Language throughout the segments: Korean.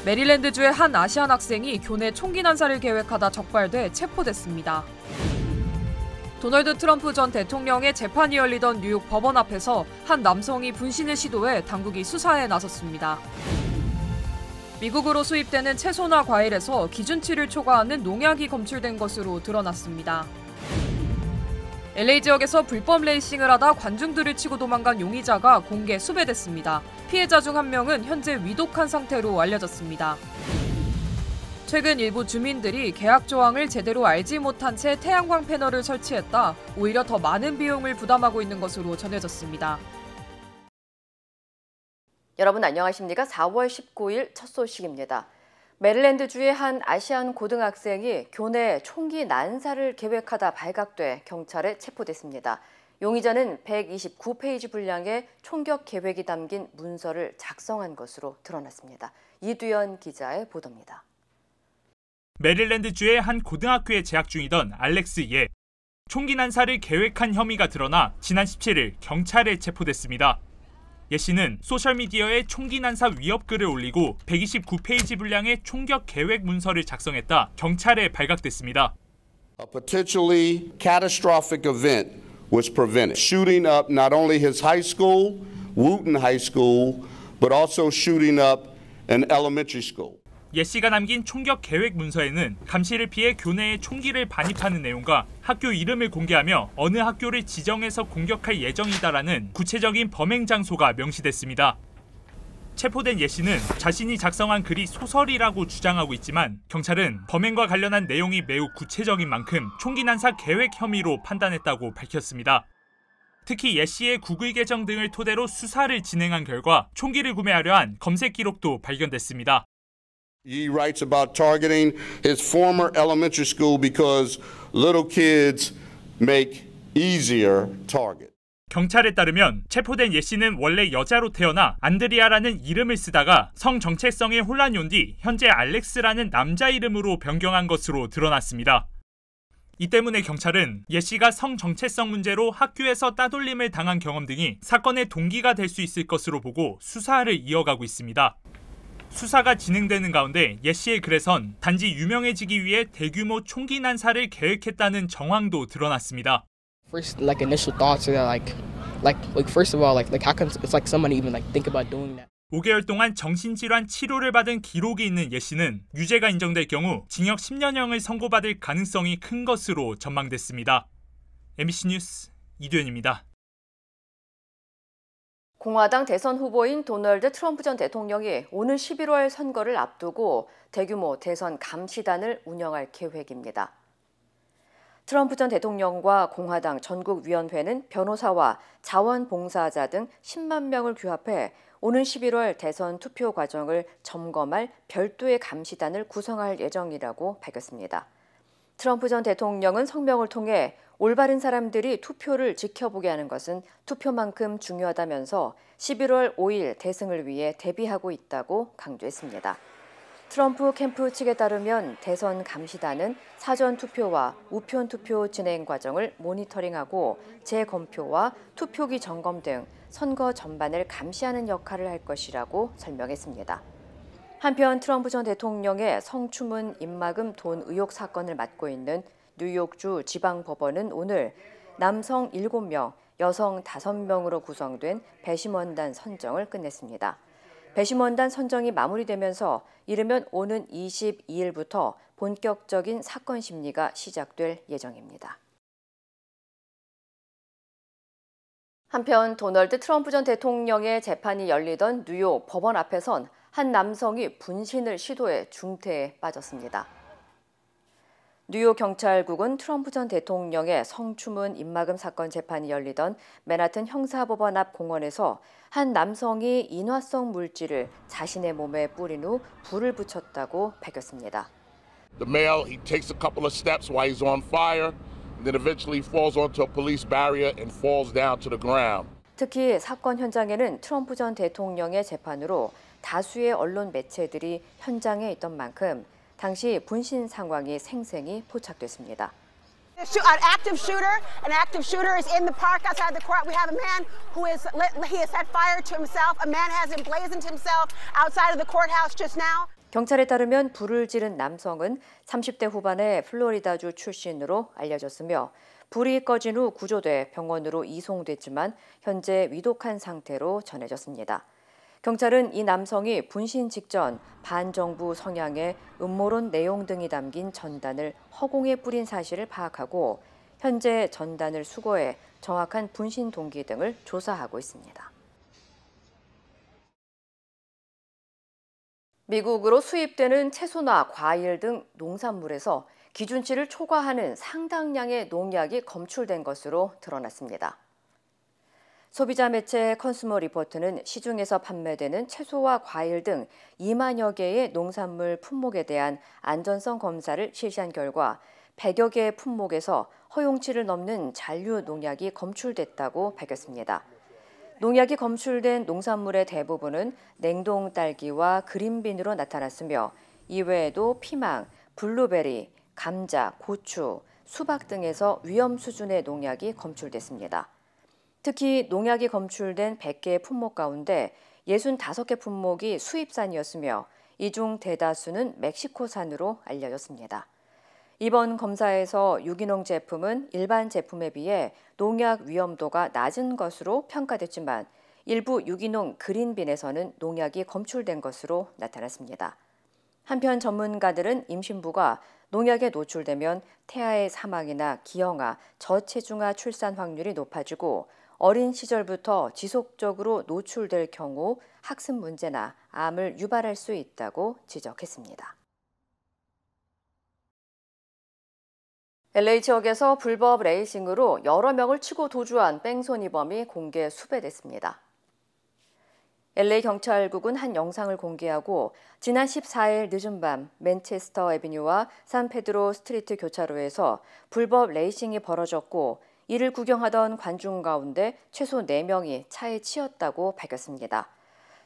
메릴랜드주의 한 아시안 학생이 교내 총기 난사를 계획하다 적발돼 체포됐습니다. 도널드 트럼프 전 대통령의 재판이 열리던 뉴욕 법원 앞에서 한 남성이 분신을 시도해 당국이 수사에 나섰습니다. 미국으로 수입되는 채소나 과일에서 기준치를 초과하는 농약이 검출된 것으로 드러났습니다. LA 지역에서 불법 레이싱을 하다 관중들을 치고 도망간 용의자가 공개 수배됐습니다. 피해자 중 한 명은 현재 위독한 상태로 알려졌습니다. 최근 일부 주민들이 계약 조항을 제대로 알지 못한 채 태양광 패널을 설치했다 오히려 더 많은 비용을 부담하고 있는 것으로 전해졌습니다. 여러분 안녕하십니까? 4월 19일 첫 소식입니다. 메릴랜드주의 한 아시안 고등학생이 교내 총기 난사를 계획하다 발각돼 경찰에 체포됐습니다. 용의자는 129페이지 분량의 총격 계획이 담긴 문서를 작성한 것으로 드러났습니다. 이두현 기자의 보도입니다. 메릴랜드주의 한 고등학교에 재학 중이던 알렉스 예. 총기 난사를 계획한 혐의가 드러나 지난 17일 경찰에 체포됐습니다. 예 씨는 소셜미디어에 총기 난사 위협 글을 올리고 129페이지 분량의 총격 계획 문서를 작성했다 경찰에 발각됐습니다. A potentially catastrophic event was prevented. Shooting up not only his high school, Wooten High School, but also shooting up an elementary school. 예 씨가 남긴 총격 계획 문서에는 감시를 피해 교내에 총기를 반입하는 내용과 학교 이름을 공개하며 어느 학교를 지정해서 공격할 예정이다라는 구체적인 범행 장소가 명시됐습니다. 체포된 예 씨는 자신이 작성한 글이 소설이라고 주장하고 있지만 경찰은 범행과 관련한 내용이 매우 구체적인 만큼 총기 난사 계획 혐의로 판단했다고 밝혔습니다. 특히 예 씨의 구글 계정 등을 토대로 수사를 진행한 결과 총기를 구매하려 한 검색 기록도 발견됐습니다. He writes about targeting his former elementary school because little kids make easier target. 경찰에 따르면 체포된 예 씨는 원래 여자로 태어나 안드리아라는 이름을 쓰다가 성 정체성에 혼란이 온 뒤 현재 알렉스라는 남자 이름으로 변경한 것으로 드러났습니다. 이 때문에 경찰은 예 씨가 성 정체성 문제로 학교에서 따돌림을 당한 경험 등이 사건의 동기가 될 수 있을 것으로 보고 수사를 이어가고 있습니다. 수사가 진행되는 가운데 예 씨의 글에선 단지 유명해지기 위해 대규모 총기 난사를 계획했다는 정황도 드러났습니다. First, initial thoughts are first of all, how can it's someone even think about doing that? 5개월 동안 정신질환 치료를 받은 기록이 있는 예 씨는 유죄가 인정될 경우 징역 10년형을 선고받을 가능성이 큰 것으로 전망됐습니다. MBC 뉴스 이두현입니다. 공화당 대선 후보인 도널드 트럼프 전 대통령이 오는 11월 선거를 앞두고 대규모 대선 감시단을 운영할 계획입니다. 트럼프 전 대통령과 공화당 전국위원회는 변호사와 자원봉사자 등 10만 명을 규합해 오는 11월 대선 투표 과정을 점검할 별도의 감시단을 구성할 예정이라고 밝혔습니다. 트럼프 전 대통령은 성명을 통해 올바른 사람들이 투표를 지켜보게 하는 것은 투표만큼 중요하다면서 11월 5일 대승을 위해 대비하고 있다고 강조했습니다. 트럼프 캠프 측에 따르면 대선 감시단은 사전 투표와 우편 투표 진행 과정을 모니터링하고 재검표와 투표기 점검 등 선거 전반을 감시하는 역할을 할 것이라고 설명했습니다. 한편 트럼프 전 대통령의 성추문 입막음 돈 의혹 사건을 맡고 있는 뉴욕주 지방법원은 오늘 남성 7명, 여성 5명으로 구성된 배심원단 선정을 끝냈습니다. 배심원단 선정이 마무리되면서 이르면 오는 22일부터 본격적인 사건 심리가 시작될 예정입니다. 한편 도널드 트럼프 전 대통령의 재판이 열리던 뉴욕 법원 앞에선 한 남성이 분신을 시도해 중태에 빠졌습니다. 뉴욕 경찰국은 트럼프 전 대통령의 성추문 입막음 사건 재판이 열리던 맨하튼 형사법원 앞 공원에서 한 남성이 인화성 물질을 자신의 몸에 뿌린 후 불을 붙였다고 밝혔습니다. The male, he takes a couple of steps while he's on fire, and then eventually falls onto a police barrier and falls down to the ground. 특히 사건 현장에는 트럼프 전 대통령의 재판으로 다수의 언론 매체들이 현장에 있던 만큼 당시 분신 상황이 생생히 포착됐습니다. An active shooter is in the park outside the court. We have a man who he has set fire to himself. A man has emblazoned himself outside of the courthouse just now. 경찰에 따르면 불을 지른 남성은 30대 후반의 플로리다주 출신으로 알려졌으며 불이 꺼진 후 구조돼 병원으로 이송됐지만 현재 위독한 상태로 전해졌습니다. 경찰은 이 남성이 분신 직전 반정부 성향의 음모론 내용 등이 담긴 전단을 허공에 뿌린 사실을 파악하고 현재 전단을 수거해 정확한 분신 동기 등을 조사하고 있습니다. 미국으로 수입되는 채소나 과일 등 농산물에서 기준치를 초과하는 상당량의 농약이 검출된 것으로 드러났습니다. 소비자 매체 컨슈머 리포트는 시중에서 판매되는 채소와 과일 등 2만여 개의 농산물 품목에 대한 안전성 검사를 실시한 결과 100여 개의 품목에서 허용치를 넘는 잔류 농약이 검출됐다고 밝혔습니다. 농약이 검출된 농산물의 대부분은 냉동 딸기와 그린빈으로 나타났으며 이외에도 피망, 블루베리, 감자, 고추, 수박 등에서 위험 수준의 농약이 검출됐습니다. 특히 농약이 검출된 100개의 품목 가운데 65개 품목이 수입산이었으며 이 중 대다수는 멕시코산으로 알려졌습니다. 이번 검사에서 유기농 제품은 일반 제품에 비해 농약 위험도가 낮은 것으로 평가됐지만 일부 유기농 그린빈에서는 농약이 검출된 것으로 나타났습니다. 한편 전문가들은 임신부가 농약에 노출되면 태아의 사망이나 기형아, 저체중아 출산 확률이 높아지고 어린 시절부터 지속적으로 노출될 경우 학습 문제나 암을 유발할 수 있다고 지적했습니다. LA 지역에서 불법 레이싱으로 여러 명을 치고 도주한 뺑소니범이 공개 수배됐습니다. LA 경찰국은 한 영상을 공개하고 지난 14일 늦은 밤 맨체스터 애비뉴와 산페드로 스트리트 교차로에서 불법 레이싱이 벌어졌고 이를 구경하던 관중 가운데 최소 4명이 차에 치였다고 밝혔습니다.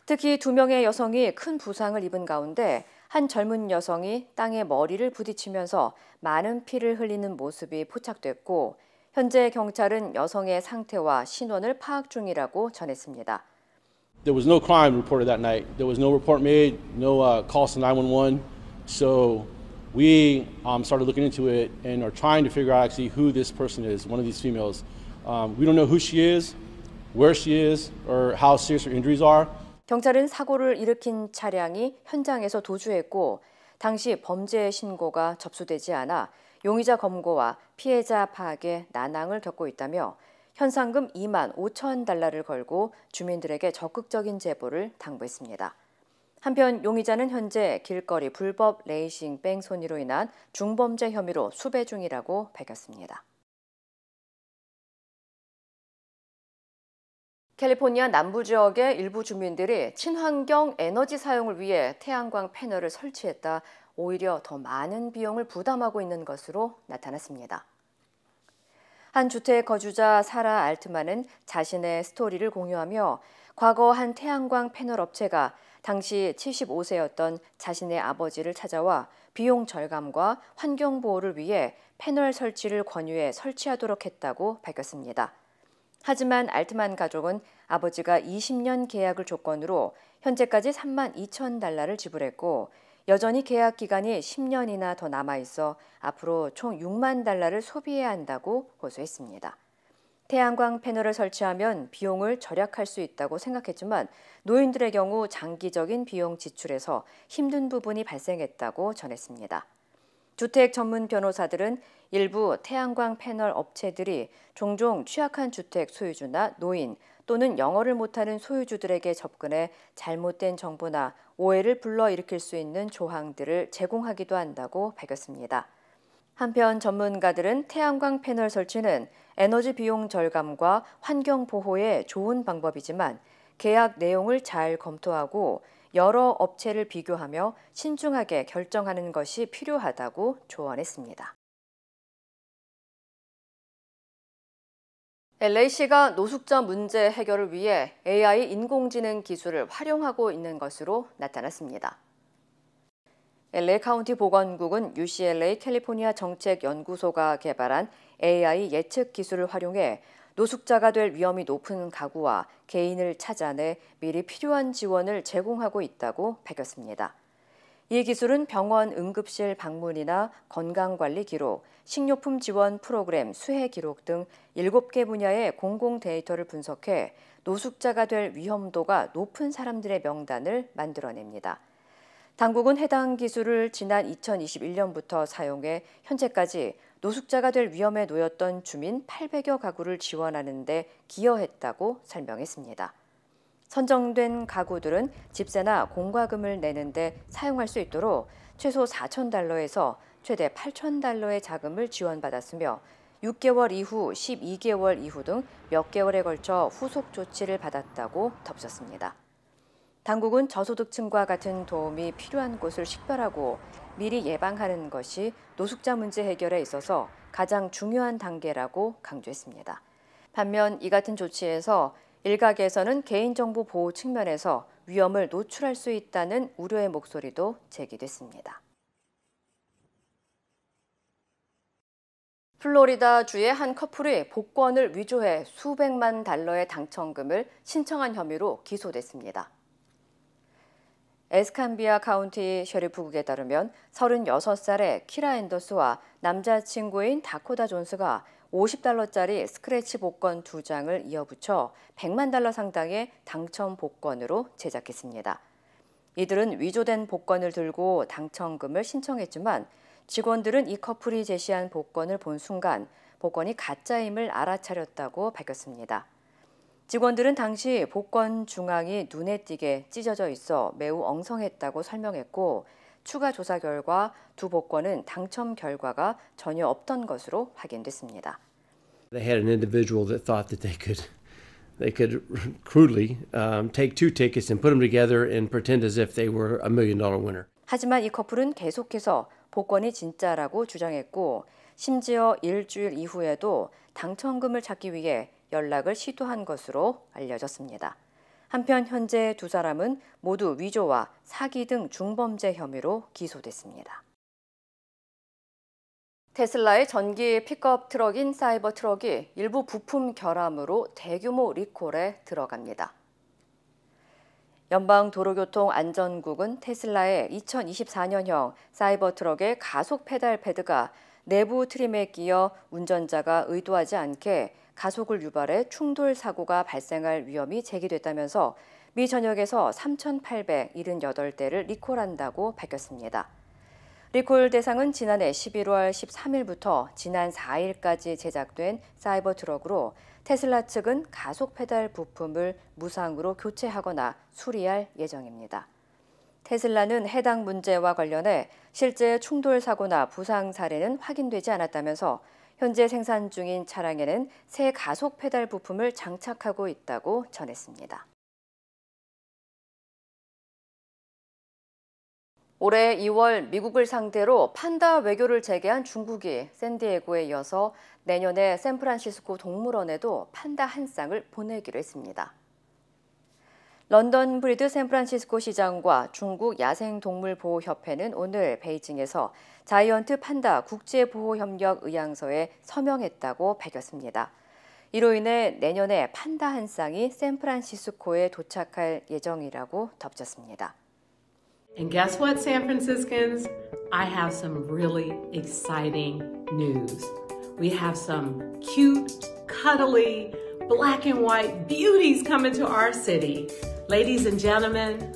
특히 2명의 여성이 큰 부상을 입은 가운데 한 젊은 여성이 땅에 머리를 부딪히면서 많은 피를 흘리는 모습이 포착됐고 현재 경찰은 여성의 상태와 신원을 파악 중이라고 전했습니다. There was no crime reported that night. There was no report made, no calls to 911. So we started looking into it and are trying to figure out actually who this person is, one of these females. We don't know who she is, where she is, or how serious her injuries are. 경찰은 사고를 일으킨 차량이 현장에서 도주했고 당시 범죄 신고가 접수되지 않아 용의자 검거와 피해자 파악에 난항을 겪고 있다며 현상금 2만 5천 달러를 걸고 주민들에게 적극적인 제보를 당부했습니다. 한편 용의자는 현재 길거리 불법 레이싱 뺑소니로 인한 중범죄 혐의로 수배 중이라고 밝혔습니다. 캘리포니아 남부 지역의 일부 주민들이 친환경 에너지 사용을 위해 태양광 패널을 설치했다 오히려 더 많은 비용을 부담하고 있는 것으로 나타났습니다. 한 주택 거주자 사라 알트만은 자신의 스토리를 공유하며 과거 한 태양광 패널 업체가 당시 75세였던 자신의 아버지를 찾아와 비용 절감과 환경 보호를 위해 패널 설치를 권유해 설치하도록 했다고 밝혔습니다. 하지만 알트만 가족은 아버지가 20년 계약을 조건으로 현재까지 3만 2천 달러를 지불했고 여전히 계약 기간이 10년이나 더 남아있어 앞으로 총 6만 달러를 소비해야 한다고 호소했습니다. 태양광 패널을 설치하면 비용을 절약할 수 있다고 생각했지만 노인들의 경우 장기적인 비용 지출에서 힘든 부분이 발생했다고 전했습니다. 주택 전문 변호사들은 일부 태양광 패널 업체들이 종종 취약한 주택 소유주나 노인 또는 영어를 못하는 소유주들에게 접근해 잘못된 정보나 오해를 불러일으킬 수 있는 조항들을 제공하기도 한다고 밝혔습니다. 한편 전문가들은 태양광 패널 설치는 에너지 비용 절감과 환경 보호에 좋은 방법이지만 계약 내용을 잘 검토하고 여러 업체를 비교하며 신중하게 결정하는 것이 필요하다고 조언했습니다. LA시가 노숙자 문제 해결을 위해 AI 인공지능 기술을 활용하고 있는 것으로 나타났습니다. LA 카운티 보건국은 UCLA 캘리포니아 정책연구소가 개발한 AI 예측 기술을 활용해 노숙자가 될 위험이 높은 가구와 개인을 찾아내 미리 필요한 지원을 제공하고 있다고 밝혔습니다. 이 기술은 병원 응급실 방문이나 건강관리 기록, 식료품 지원 프로그램 수혜 기록 등 7개 분야의 공공 데이터를 분석해 노숙자가 될 위험도가 높은 사람들의 명단을 만들어냅니다. 당국은 해당 기술을 지난 2021년부터 사용해 현재까지 노숙자가 될 위험에 놓였던 주민 800여 가구를 지원하는 데 기여했다고 설명했습니다. 선정된 가구들은 집세나 공과금을 내는데 사용할 수 있도록 최소 $4,000에서 최대 $8,000의 자금을 지원받았으며 6개월 이후 12개월 이후 등 몇 개월에 걸쳐 후속 조치를 받았다고 덧붙였습니다. 당국은 저소득층과 같은 도움이 필요한 곳을 식별하고 미리 예방하는 것이 노숙자 문제 해결에 있어서 가장 중요한 단계라고 강조했습니다. 반면 이 같은 조치에서 일각에서는 개인정보 보호 측면에서 위험을 노출할 수 있다는 우려의 목소리도 제기됐습니다. 플로리다주의 한 커플이 복권을 위조해 수백만 달러의 당첨금을 신청한 혐의로 기소됐습니다. 에스캄비아 카운티 셰리프국에 따르면 36살의 키라 앤더스와 남자친구인 다코다 존스가 $50짜리 스크래치 복권 2장을 이어붙여 $100만 상당의 당첨 복권으로 제작했습니다. 이들은 위조된 복권을 들고 당첨금을 신청했지만 직원들은 이 커플이 제시한 복권을 본 순간 복권이 가짜임을 알아차렸다고 밝혔습니다. 직원들은 당시 복권 중앙이 눈에 띄게 찢어져 있어 매우 엉성했다고 설명했고 추가 조사 결과 두 복권은 당첨 결과가 전혀 없던 것으로 확인됐습니다. They had an individual that thought that they could crudely take two tickets and put them together and pretend as if they were $1 million winner. 하지만 이 커플은 계속해서 복권이 진짜라고 주장했고 심지어 일주일 이후에도 당첨금을 찾기 위해 연락을 시도한 것으로 알려졌습니다. 한편 현재 두 사람은 모두 위조와 사기 등 중범죄 혐의로 기소됐습니다. 테슬라의 전기 픽업 트럭인 사이버 트럭이 일부 부품 결함으로 대규모 리콜에 들어갑니다. 연방도로교통안전국은 테슬라의 2024년형 사이버 트럭의 가속 페달 패드가 내부 트림에 끼어 운전자가 의도하지 않게 가속을 유발해 충돌 사고가 발생할 위험이 제기됐다면서 미 전역에서 3,878대를 리콜한다고 밝혔습니다. 리콜 대상은 지난해 11월 13일부터 지난 4일까지 제작된 사이버 트럭으로 테슬라 측은 가속 페달 부품을 무상으로 교체하거나 수리할 예정입니다. 테슬라는 해당 문제와 관련해 실제 충돌 사고나 부상 사례는 확인되지 않았다면서 현재 생산 중인 차량에는 새 가속 페달 부품을 장착하고 있다고 전했습니다. 올해 2월 미국을 상대로 판다 외교를 재개한 중국이 샌디에고에 이어서 내년에 샌프란시스코 동물원에도 판다 한 쌍을 보내기로 했습니다. 런던 브리드 샌프란시스코 시장과 중국 야생동물보호협회는 오늘 베이징에서 자이언트 판다 국제보호협력 의향서에 서명했다고 밝혔습니다. 이로 인해 내년에 판다 한 쌍이 샌프란시스코에 도착할 예정이라고 덧붙였습니다. And guess what, San Franciscans? I have some really exciting news. We have some cute, cuddly, black and white beauties coming to our city. Ladies and gentlemen,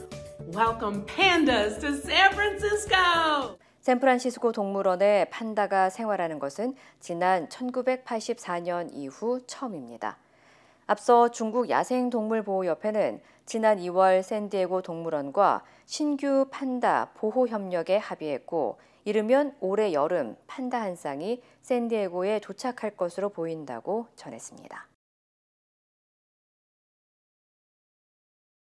welcome pandas to San Francisco! 샌프란시스코 동물원에 판다가 생활하는 것은 지난 1984년 이후 처음입니다. 앞서 중국 야생동물보호협회는 지난 2월 샌디에고 동물원과 신규 판다 보호 협력에 합의했고 이르면 올해 여름 판다 한 쌍이 샌디에고에 도착할 것으로 보인다고 전했습니다.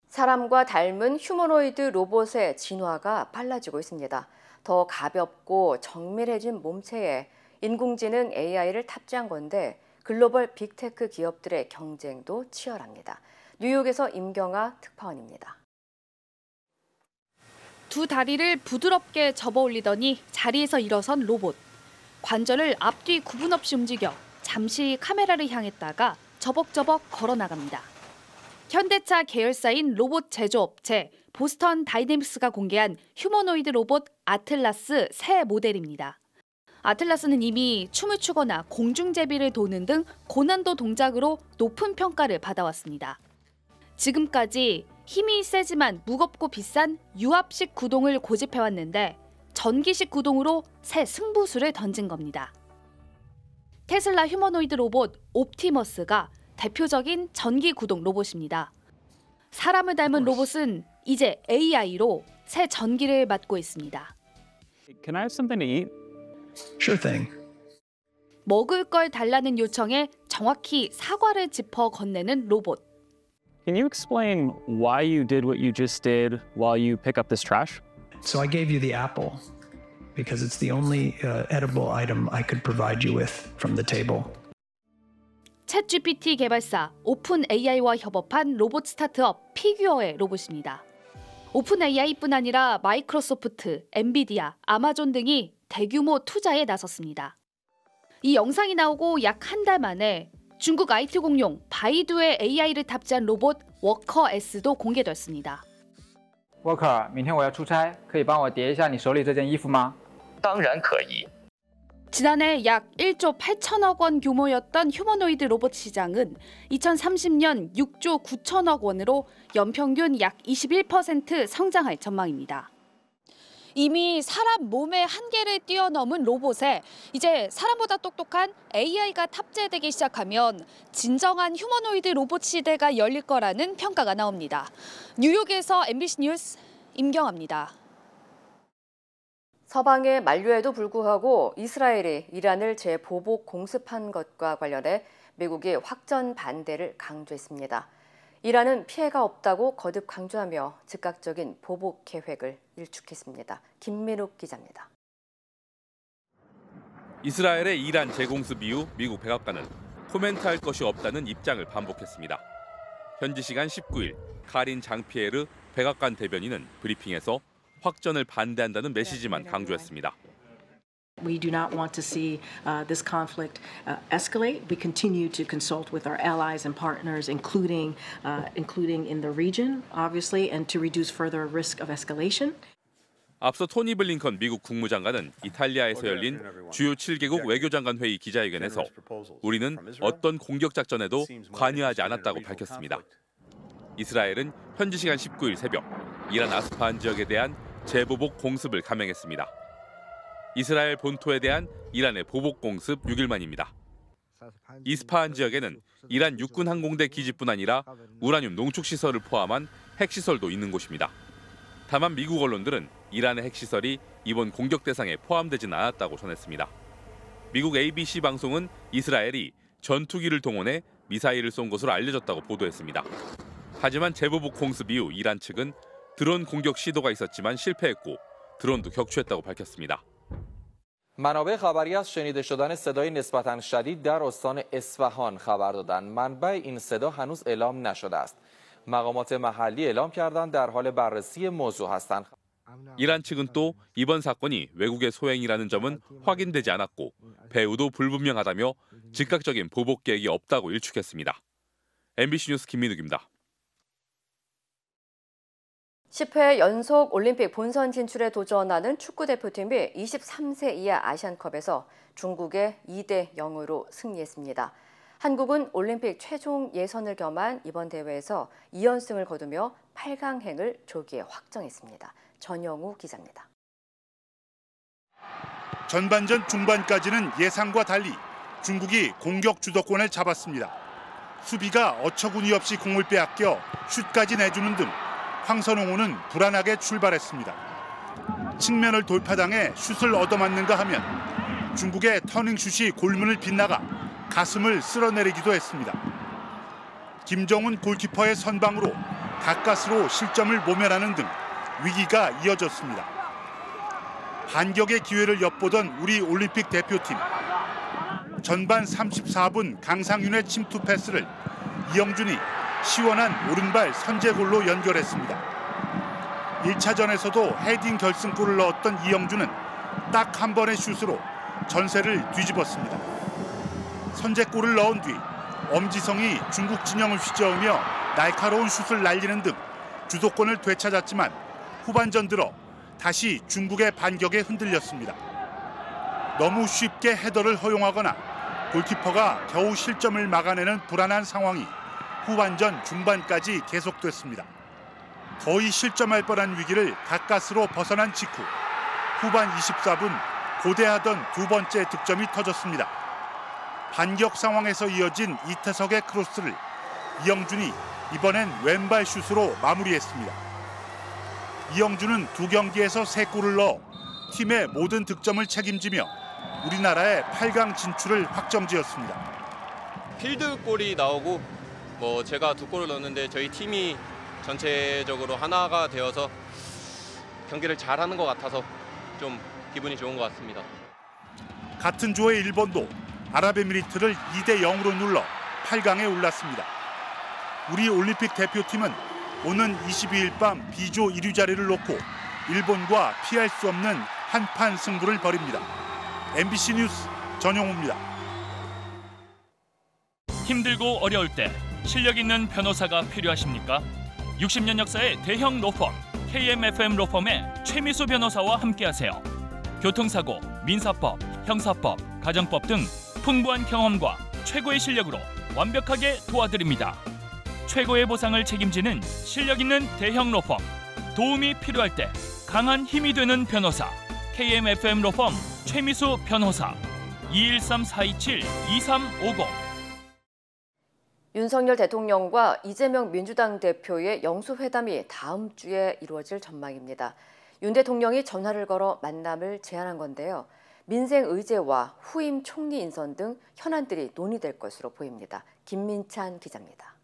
사람과 닮은 휴머노이드 로봇의 진화가 빨라지고 있습니다. 더 가볍고 정밀해진 몸체에 인공지능 AI를 탑재한 건데 글로벌 빅테크 기업들의 경쟁도 치열합니다. 뉴욕에서 임경아 특파원입니다. 두 다리를 부드럽게 접어 올리더니 자리에서 일어선 로봇. 관절을 앞뒤 구분 없이 움직여 잠시 카메라를 향했다가 저벅저벅 걸어 나갑니다. 현대차 계열사인 로봇 제조업체 보스턴 다이내믹스가 공개한 휴머노이드 로봇 아틀라스 새 모델입니다. 아틀라스는 이미 춤을 추거나 공중제비를 도는 등 고난도 동작으로 높은 평가를 받아왔습니다. 지금까지 힘이 세지만 무겁고 비싼 유압식 구동을 고집해왔는데 전기식 구동으로 새 승부수를 던진 겁니다. 테슬라 휴머노이드 로봇 옵티머스가 대표적인 전기 구동 로봇입니다. 사람을 닮은 로봇은 이제 AI로 새 전기를 맡고 있습니다. Can I have something to eat? Sure thing. 먹을 걸 달라는 요청에 정확히 사과를 짚어 건네는 로봇. Can you explain why you did what you just did while you pick up this trash? So I gave you the apple because it's the only edible item I could provide you with from the table. 챗GPT 개발사 오픈AI와 협업한 로봇 스타트업 피규어의 로봇입니다. 오픈AI뿐 아니라 마이크로소프트, 엔비디아, 아마존 등이 대규모 투자에 나섰습니다. 이 영상이 나오고 약 한 달 만에 중국 IT 공룡 바이두의 AI를 탑재한 로봇 워커 S도 공개됐습니다. Walker, 明天我要出差，可以帮我叠一下你手里这件衣服吗？当然可以。 지난해 약 1조 8천억 원 규모였던 휴머노이드 로봇 시장은 2030년 6조 9천억 원으로 연평균 약 21% 성장할 전망입니다. 이미 사람 몸의 한계를 뛰어넘은 로봇에 이제 사람보다 똑똑한 AI가 탑재되기 시작하면 진정한 휴머노이드 로봇 시대가 열릴 거라는 평가가 나옵니다. 뉴욕에서 MBC 뉴스 임경아입니다. 서방의 만류에도 불구하고 이스라엘이 이란을 재보복 공습한 것과 관련해 미국이 확전 반대를 강조했습니다. 이란은 피해가 없다고 거듭 강조하며 즉각적인 보복 계획을 일축했습니다. 김민욱 기자입니다. 이스라엘의 이란 재공습 이후 미국 백악관은 코멘트할 것이 없다는 입장을 반복했습니다. 현지 시간 19일 카린 장피에르 백악관 대변인은 브리핑에서 확전을 반대한다는 메시지만 강조했습니다. We do not want to see this conflict escalate. We continue to consult with our allies and partners, including in the region, obviously, and to reduce further risk of escalation. 앞서 토니 블링컨 미국 국무장관은 이탈리아에서 열린 주요 7개국 외교장관 회의 기자회견에서 우리는 어떤 공격 작전에도 관여하지 않았다고 밝혔습니다. 이스라엘은 현지 시간 19일 새벽 이란 아스파한 지역에 대한 재보복 공습을 감행했습니다. 이스라엘 본토에 대한 이란의 보복 공습 6일 만입니다. 이스파한 지역에는 이란 육군 항공대 기지뿐 아니라 우라늄 농축시설을 포함한 핵시설도 있는 곳입니다. 다만 미국 언론들은 이란의 핵시설이 이번 공격 대상에 포함되진 않았다고 전했습니다. 미국 ABC 방송은 이스라엘이 전투기를 동원해 미사일을 쏜 것으로 알려졌다고 보도했습니다. 하지만 재보복 공습 이후 이란 측은 드론 공격 시도가 있었지만 실패했고 드론도 격추했다고 밝혔습니다. منابع خبری از شنیده شدن صدای نسبتاً شدید در استان اصفهان خبر دادند. منبع این صدا هنوز اعلام نشده است. مقامات محلی اعلام کردند در حال بررسی موضوع هستند. 이란 측은 또 이번 사건이 외국의 소행이라는 점은 확인되지 않았고 배후도 불분명하다며 즉각적인 보복 계획이 없다고 일축했습니다. MBC 뉴스 김민욱입니다. 10회 연속 올림픽 본선 진출에 도전하는 축구대표팀이 23세 이하 아시안컵에서 중국에 2대0으로 승리했습니다. 한국은 올림픽 최종 예선을 겸한 이번 대회에서 2연승을 거두며 8강행을 조기에 확정했습니다. 전영우 기자입니다. 전반전 중반까지는 예상과 달리 중국이 공격 주도권을 잡았습니다. 수비가 어처구니 없이 공을 빼앗겨 슛까지 내주는 등 황선홍호는 불안하게 출발했습니다. 측면을 돌파당해 슛을 얻어맞는가 하면 중국의 터닝슛이 골문을 빗나가 가슴을 쓸어내리기도 했습니다. 김정훈 골키퍼의 선방으로 가까스로 실점을 모면하는 등 위기가 이어졌습니다. 반격의 기회를 엿보던 우리 올림픽 대표팀. 전반 34분 강상윤의 침투 패스를 이영준이 시원한 오른발 선제골로 연결했습니다. 1차전에서도 헤딩 결승골을 넣었던 이영준은 딱 한 번의 슛으로 전세를 뒤집었습니다. 선제골을 넣은 뒤 엄지성이 중국 진영을 휘저으며 날카로운 슛을 날리는 등 주도권을 되찾았지만 후반전 들어 다시 중국의 반격에 흔들렸습니다. 너무 쉽게 헤더를 허용하거나 골키퍼가 겨우 실점을 막아내는 불안한 상황이 후반전 중반까지 계속됐습니다. 거의 실점할 뻔한 위기를 가까스로 벗어난 직후 후반 24분 고대하던 두 번째 득점이 터졌습니다. 반격 상황에서 이어진 이태석의 크로스를 이영준이 이번엔 왼발 슛으로 마무리했습니다. 이영준은 두 경기에서 3골을 넣어 팀의 모든 득점을 책임지며 우리나라의 8강 진출을 확정지었습니다. 필드골이 나오고 제가 2골을 넣었는데 저희 팀이 전체적으로 하나가 되어서 경기를 잘하는 것 같아서 좀 기분이 좋은 것 같습니다. 같은 조의 일본도 아랍에미리트를 2대0으로 눌러 8강에 올랐습니다. 우리 올림픽 대표팀은 오는 22일 밤 B조 1위 자리를 놓고 일본과 피할 수 없는 한판 승부를 벌입니다. MBC 뉴스 전용우입니다. 힘들고 어려울 때 실력 있는 변호사가 필요하십니까? 60년 역사의 대형 로펌 KMFM 로펌의 최미수 변호사와 함께하세요. 교통사고, 민사법, 형사법, 가정법 등 풍부한 경험과 최고의 실력으로 완벽하게 도와드립니다. 최고의 보상을 책임지는 실력 있는 대형 로펌. 도움이 필요할 때 강한 힘이 되는 변호사. KMFM 로펌 최미수 변호사. 213-427-2350. 윤석열 대통령과 이재명 민주당 대표의 영수회담이 다음 주에 이루어질 전망입니다. 윤 대통령이 전화를 걸어 만남을 제안한 건데요. 민생의제와 후임 총리 인선 등 현안들이 논의될 것으로 보입니다. 김민찬 기자입니다.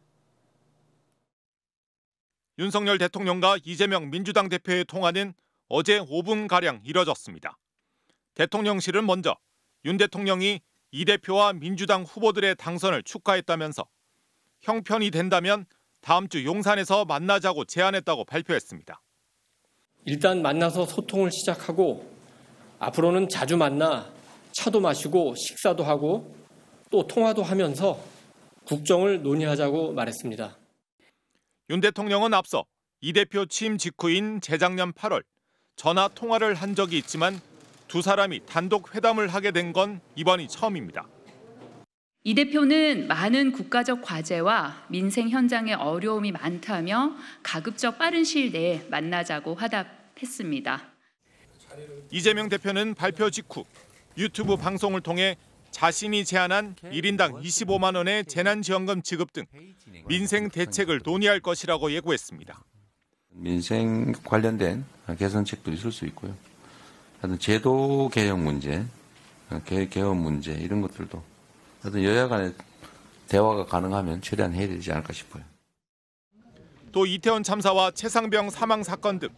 윤석열 대통령과 이재명 민주당 대표의 통화는 어제 5분가량 이뤄졌습니다. 대통령실은 먼저 윤 대통령이 이 대표와 민주당 후보들의 당선을 축하했다면서 형편이 된다면 다음 주 용산에서 만나자고 제안했다고 발표했습니다. 일단 만나서 소통을 시작하고 앞으로는 자주 만나 차도 마시고 식사도 하고 또 통화도 하면서 국정을 논의하자고 말했습니다. 윤 대통령은 앞서 이 대표 취임 직후인 재작년 8월 전화 통화를 한 적이 있지만 두 사람이 단독 회담을 하게 된 건 이번이 처음입니다. 이 대표는 많은 국가적 과제와 민생 현장의 어려움이 많다며 가급적 빠른 시일 내에 만나자고 화답했습니다. 이재명 대표는 발표 직후 유튜브 방송을 통해 자신이 제안한 1인당 25만 원의 재난지원금 지급 등 민생 대책을 논의할 것이라고 예고했습니다. 민생 관련된 개선책도 있을 수 있고요. 하여튼 제도 개혁 문제, 개헌 문제 이런 것들도 하여튼 여야 간의 대화가 가능하면 최대한 해야 되지 않을까 싶어요. 또 이태원 참사와 최상병 사망 사건 등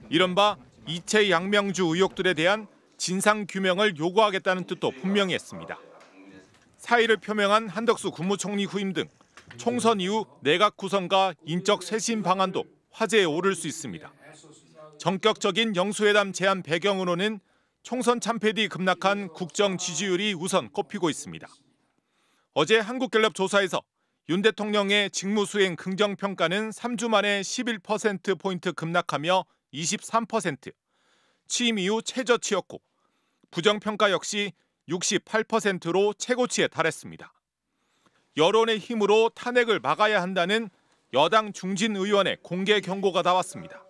이른바 이채 양명주 의혹들에 대한 진상규명을 요구하겠다는 뜻도 분명히 했습니다. 사의를 표명한 한덕수 국무총리 후임 등 총선 이후 내각 구성과 인적 쇄신 방안도 화제에 오를 수 있습니다. 전격적인 영수회담 제안 배경으로는 총선 참패 뒤 급락한 국정 지지율이 우선 꼽히고 있습니다. 어제 한국갤럽 조사에서 윤 대통령의 직무수행 긍정평가는 3주 만에 11%포인트 급락하며 23%, 취임 이후 최저치였고 부정평가 역시 68%로 최고치에 달했습니다. 여론의 힘으로 탄핵을 막아야 한다는 여당 중진 의원의 공개 경고가 나왔습니다.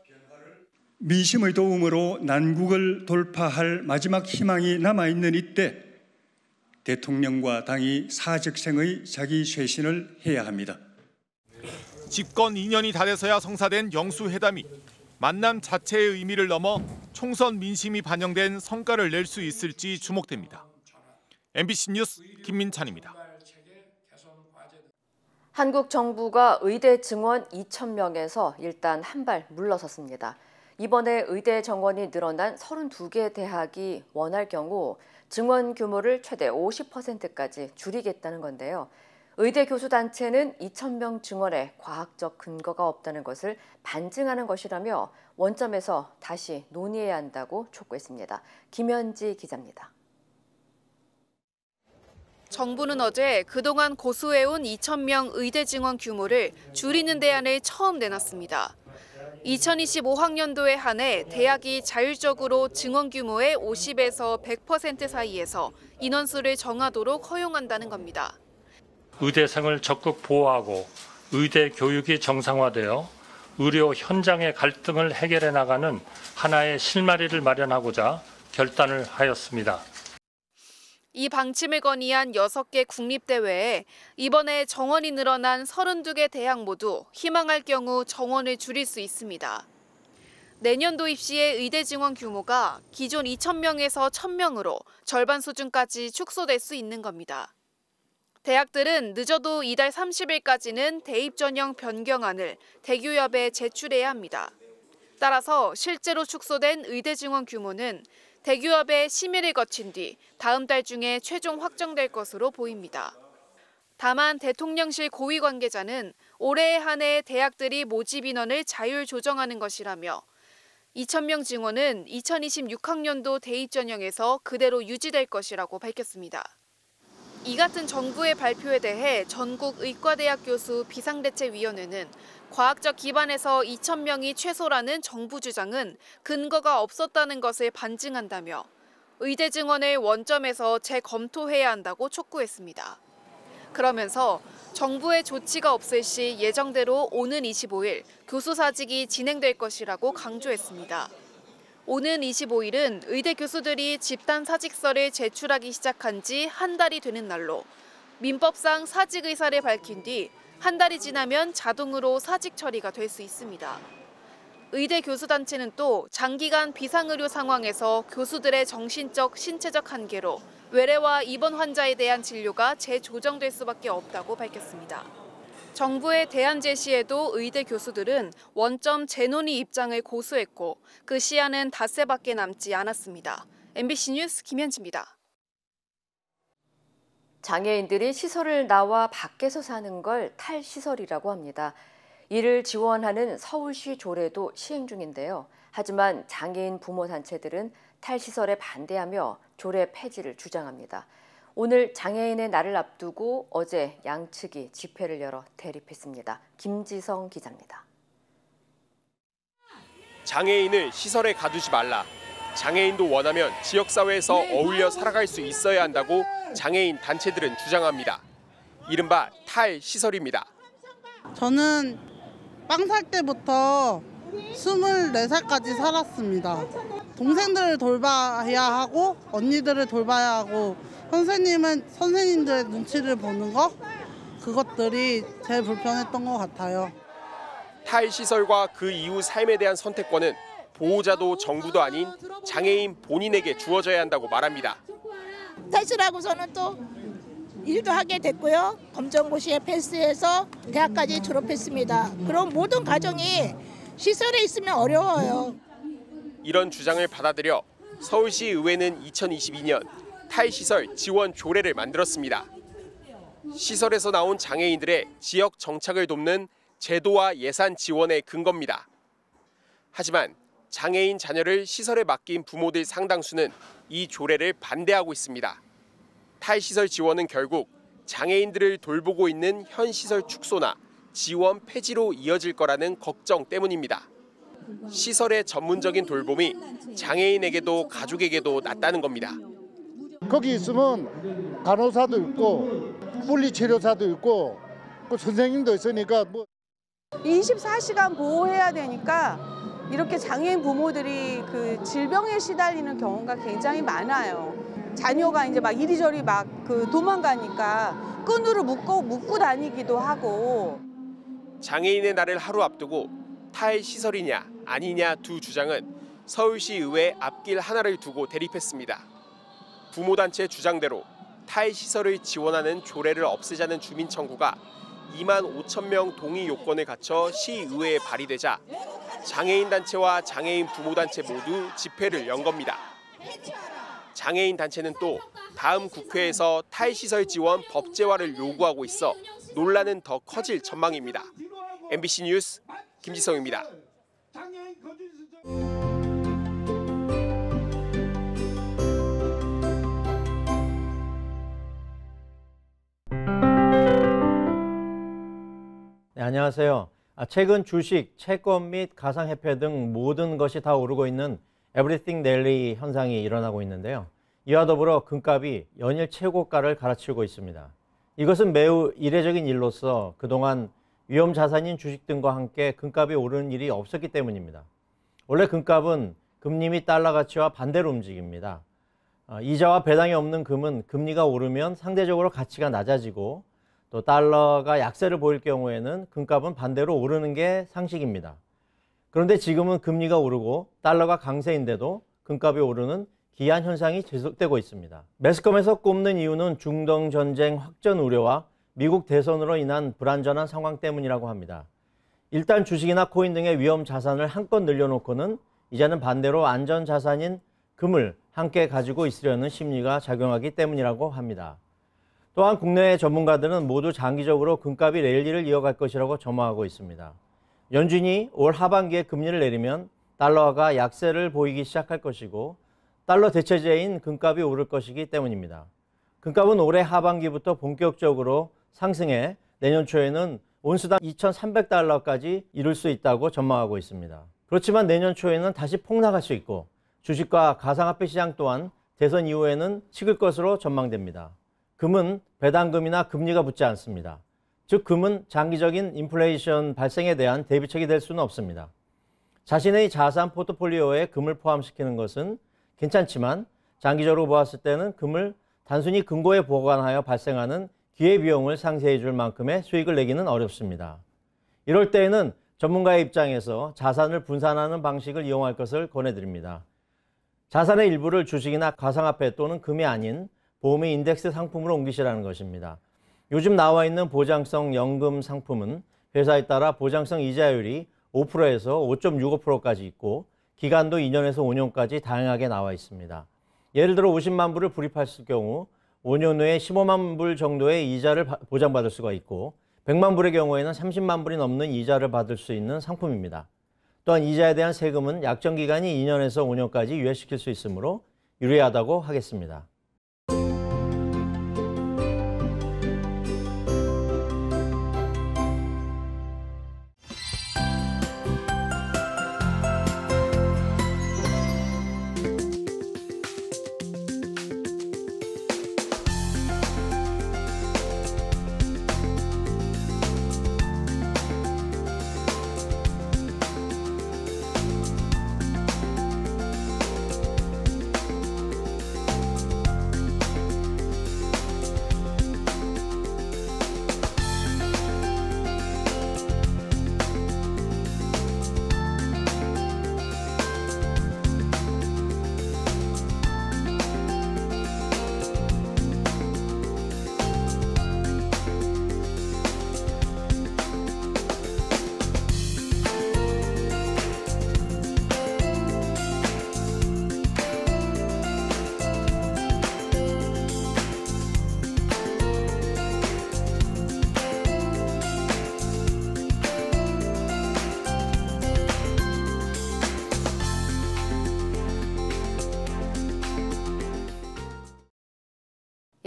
민심의 도움으로 난국을 돌파할 마지막 희망이 남아있는 이때 대통령과 당이 사직생의 자기 쇄신을 해야 합니다. 집권 2년이 다 돼서야 성사된 영수회담이 만남 자체의 의미를 넘어 총선 민심이 반영된 성과를 낼 수 있을지 주목됩니다. MBC 뉴스 김민찬입니다. 한국 정부가 의대 증원 2,000명에서 일단 한 발 물러섰습니다. 이번에 의대 정원이 늘어난 32개 대학이 원할 경우 증원 규모를 최대 50%까지 줄이겠다는 건데요. 의대 교수 단체는 2,000명 증원에 과학적 근거가 없다는 것을 반증하는 것이라며 원점에서 다시 논의해야 한다고 촉구했습니다. 김현지 기자입니다. 정부는 어제 그동안 고수해온 2,000명 의대 증원 규모를 줄이는 대안을 처음 내놨습니다. 2025학년도에 한해 대학이 자율적으로 증원 규모의 50에서 100% 사이에서 인원수를 정하도록 허용한다는 겁니다. 의대생을 적극 보호하고 의대 교육이 정상화되어 의료 현장의 갈등을 해결해 나가는 하나의 실마리를 마련하고자 결단을 하였습니다. 이 방침을 건의한 6개 국립대회에 이번에 정원이 늘어난 32개 대학 모두 희망할 경우 정원을 줄일 수 있습니다. 내년도 입시의 의대 증원 규모가 기존 2,000명에서 1,000명으로 절반 수준까지 축소될 수 있는 겁니다. 대학들은 늦어도 이달 30일까지는 대입 전형 변경안을 대교협에 제출해야 합니다. 따라서 실제로 축소된 의대 증원 규모는 대교협의 심의를 거친 뒤 다음 달 중에 최종 확정될 것으로 보입니다. 다만 대통령실 고위 관계자는 올해에 한해 대학들이 모집 인원을 자율 조정하는 것이라며 2,000명 증원은 2026학년도 대입 전형에서 그대로 유지될 것이라고 밝혔습니다. 이 같은 정부의 발표에 대해 전국 의과대학 교수 비상대책위원회는 과학적 기반에서 2,000명이 최소라는 정부 주장은 근거가 없었다는 것을 반증한다며 의대 증원을 원점에서 재검토해야 한다고 촉구했습니다. 그러면서 정부의 조치가 없을 시 예정대로 오는 25일 교수사직이 진행될 것이라고 강조했습니다. 오는 25일은 의대 교수들이 집단 사직서를 제출하기 시작한 지 한 달이 되는 날로 민법상 사직 의사를 밝힌 뒤 한 달이 지나면 자동으로 사직 처리가 될 수 있습니다. 의대 교수단체는 또 장기간 비상의료 상황에서 교수들의 정신적, 신체적 한계로 외래와 입원 환자에 대한 진료가 재조정될 수밖에 없다고 밝혔습니다. 정부의 대안 제시에도 의대 교수들은 원점 재논의 입장을 고수했고 그 시한은 닷새밖에 남지 않았습니다. MBC 뉴스 김현지입니다. 장애인들이 시설을 나와 밖에서 사는 걸 탈시설이라고 합니다. 이를 지원하는 서울시 조례도 시행 중인데요. 하지만 장애인 부모 단체들은 탈시설에 반대하며 조례 폐지를 주장합니다. 오늘 장애인의 날을 앞두고 어제 양측이 집회를 열어 대립했습니다. 김지성 기자입니다. 장애인을 시설에 가두지 말라. 장애인도 원하면 지역사회에서 어울려 살아갈 수 있어야 한다고 장애인 단체들은 주장합니다. 이른바 탈시설입니다. 저는 빵 살 때부터 24살까지 살았습니다. 동생들을 돌봐야 하고 언니들을 돌봐야 하고 선생님들의 눈치를 보는 거 그것들이 제일 불편했던 것 같아요. 탈시설과 그 이후 삶에 대한 선택권은 보호자도 정부도 아닌 장애인 본인에게 주어져야 한다고 말합니다. 탈시설하고서는 또 일도 하게 됐고요. 검정고시에 패스해서 대학까지 졸업했습니다. 그럼 모든 가정이 시설에 있으면 어려워요. 이런 주장을 받아들여 서울시 의회는 2022년 탈시설 지원 조례를 만들었습니다. 시설에서 나온 장애인들의 지역 정착을 돕는 제도와 예산 지원의 근거입니다. 하지만 장애인 자녀를 시설에 맡긴 부모들 상당수는 이 조례를 반대하고 있습니다. 탈시설 지원은 결국 장애인들을 돌보고 있는 현 시설 축소나 지원 폐지로 이어질 거라는 걱정 때문입니다. 시설의 전문적인 돌봄이 장애인에게도 가족에게도 낫다는 겁니다. 거기 있으면 간호사도 있고 물리치료사도 있고 선생님도 있으니까 24시간 보호해야 되니까 이렇게 장애인 부모들이 그 질병에 시달리는 경우가 굉장히 많아요. 자녀가 이제 막 이리저리 막 그 도망가니까 끈으로 묶고 다니기도 하고. 장애인의 날을 하루 앞두고 탈시설이냐 아니냐 두 주장은 서울시 의회 앞길 하나를 두고 대립했습니다. 부모단체 주장대로 탈시설을 지원하는 조례를 없애자는 주민 청구가 2만 5천 명 동의 요건을 갖춰 시의회에 발의되자 장애인 단체와 장애인 부모단체 모두 집회를 연 겁니다. 장애인 단체는 또 다음 국회에서 탈시설 지원 법제화를 요구하고 있어 논란은 더 커질 전망입니다. MBC 뉴스 김지성입니다. 네, 안녕하세요. 최근 주식, 채권 및 가상화폐 등 모든 것이 다 오르고 있는 에브리띵 랠리 현상이 일어나고 있는데요. 이와 더불어 금값이 연일 최고가를 갈아치우고 있습니다. 이것은 매우 이례적인 일로서 그동안 위험 자산인 주식 등과 함께 금값이 오르는 일이 없었기 때문입니다. 원래 금값은 금리 및 달러 가치와 반대로 움직입니다. 이자와 배당이 없는 금은 금리가 오르면 상대적으로 가치가 낮아지고 또 달러가 약세를 보일 경우에는 금값은 반대로 오르는 게 상식입니다. 그런데 지금은 금리가 오르고 달러가 강세인데도 금값이 오르는 기이한 현상이 지속되고 있습니다. 매스컴에서 꼽는 이유는 중동 전쟁 확전 우려와 미국 대선으로 인한 불안전한 상황 때문이라고 합니다. 일단 주식이나 코인 등의 위험 자산을 한껏 늘려놓고는 이제는 반대로 안전 자산인 금을 함께 가지고 있으려는 심리가 작용하기 때문이라고 합니다. 또한 국내의 전문가들은 모두 장기적으로 금값이 랠리를 이어갈 것이라고 전망하고 있습니다. 연준이 올 하반기에 금리를 내리면 달러가 약세를 보이기 시작할 것이고 달러 대체제인 금값이 오를 것이기 때문입니다. 금값은 올해 하반기부터 본격적으로 상승해 내년 초에는 온수당 2,300달러까지 이룰 수 있다고 전망하고 있습니다. 그렇지만 내년 초에는 다시 폭락할 수 있고 주식과 가상화폐 시장 또한 대선 이후에는 식을 것으로 전망됩니다. 금은 배당금이나 금리가 붙지 않습니다. 즉 금은 장기적인 인플레이션 발생에 대한 대비책이 될 수는 없습니다. 자신의 자산 포트폴리오에 금을 포함시키는 것은 괜찮지만 장기적으로 보았을 때는 금을 단순히 금고에 보관하여 발생하는 기회비용을 상쇄해 줄 만큼의 수익을 내기는 어렵습니다. 이럴 때에는 전문가의 입장에서 자산을 분산하는 방식을 이용할 것을 권해드립니다. 자산의 일부를 주식이나 가상화폐 또는 금이 아닌 보험의 인덱스 상품으로 옮기시라는 것입니다. 요즘 나와 있는 보장성 연금 상품은 회사에 따라 보장성 이자율이 5%에서 5.65%까지 있고 기간도 2년에서 5년까지 다양하게 나와 있습니다. 예를 들어 50만 불을 불입했을 경우 5년 후에 15만 불 정도의 이자를 보장받을 수가 있고 100만 불의 경우에는 30만 불이 넘는 이자를 받을 수 있는 상품입니다. 또한 이자에 대한 세금은 약정 기간이 2년에서 5년까지 유예시킬 수 있으므로 유리하다고 하겠습니다.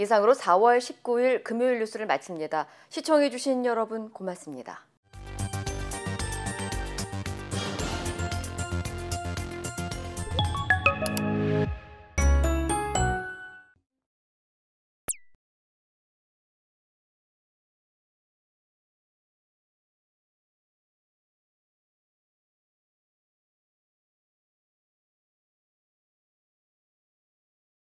이상으로 4월 19일 금요일 뉴스를 마칩니다. 시청해주신 여러분 고맙습니다.